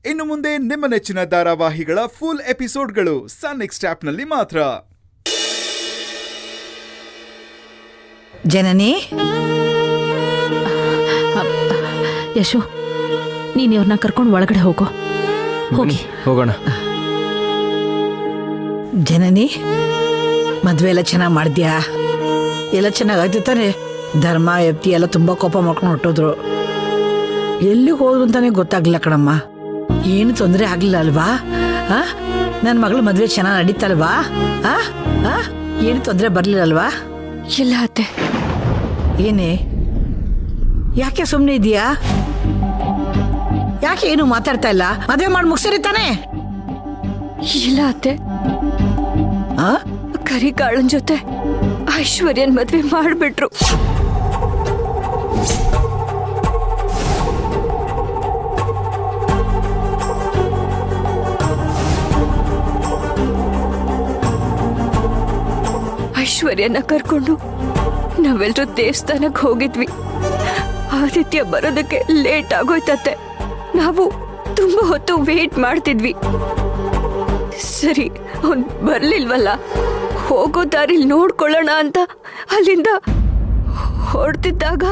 ಇನ್ನು ಮುಂದೆ ನಿಮ್ಮ ನೆಚ್ಚಿನ ಧಾರಾವಾಹಿಗಳ ಫುಲ್ ಎಪಿಸೋಡ್ಗಳು ಸನ್ ನೆಕ್ಸ್ಟ್ ಆಪ್ನಲ್ಲಿ ಮಾತ್ರ. ಜನನಿ, ಯಶು, ನೀನ್ ಇವ್ರನ್ನ ಕರ್ಕೊಂಡು ಒಳಗಡೆ ಹೋಗೋ. ಹೋಗಿ ಹೋಗೋಣ. ಜನನಿ, ಮದ್ವೆ ಎಲ್ಲ ಚೆನ್ನಾಗಿ ಮಾಡಿದ್ಯಾ? ಎಲ್ಲ ಚೆನ್ನಾಗಾಯ್ತು ತಾನೆ? ಧರ್ಮ ಎಪ್ತಿ ಎಲ್ಲ ತುಂಬಾ ಕೋಪ ಮಾಡ್ಕೊಂಡು ಹೊಟ್ಟೋದ್ರು. ಎಲ್ಲಿಗೆ ಹೋದ್ರು ಅಂತಾನೆ ಗೊತ್ತಾಗ್ಲಿಲ್ಲ ಕಣಮ್ಮ. ಏನು ತೊಂದರೆ ಆಗ್ಲಿಲ್ಲ ಅಲ್ವಾ? ನನ್ನ ಮಗಳ ಮದ್ವೆ ಚೆನ್ನಾಗಿ ನಡೀತಲ್ವಾ? ಏನು ತೊಂದರೆ ಬರ್ಲಿಲ್ಲ ಅಲ್ವಾ? ಇಲ್ಲ ಅತ್ತೆ. ಏನೇ, ಯಾಕೆ ಸುಮ್ಮನೆ ಇದೀಯಾ? ಯಾಕೆ ಏನು ಮಾತಾಡ್ತಾ ಇಲ್ಲ? ಮದುವೆ ಮಾಡಿ ಮುಗಿಸರಿ ತಾನೆ? ಇಲ್ಲ ಅತ್ತೆ, ಕರಿಕಾಳನ್ ಜೊತೆ ಐಶ್ವರ್ಯನ್ ಮದ್ವೆ ಮಾಡ್ಬಿಟ್ರು. ಐಶ್ವರ್ಯನ ಕರ್ಕೊಂಡು ನಾವೆಲ್ಲರೂ ದೇವಸ್ಥಾನಕ್ಕೆ ಹೋಗಿದ್ವಿ. ಆದಿತ್ಯ ಬರೋದಕ್ಕೆ ಲೇಟ್ ಆಗೋಯ್ತತ್ತೆ. ನಾವು ತುಂಬಾ ಹೊತ್ತು ವೇಟ್ ಮಾಡ್ತಿದ್ವಿ. ಸರಿ, ಅವನ್ ಬರ್ಲಿಲ್ವಲ್ಲ, ಹೋಗೋ ದಾರಿಲಿ ನೋಡ್ಕೊಳ್ಳೋಣ ಅಂತ ಅಲ್ಲಿಂದ ಹೊರಡ್ತಿದ್ದಾಗ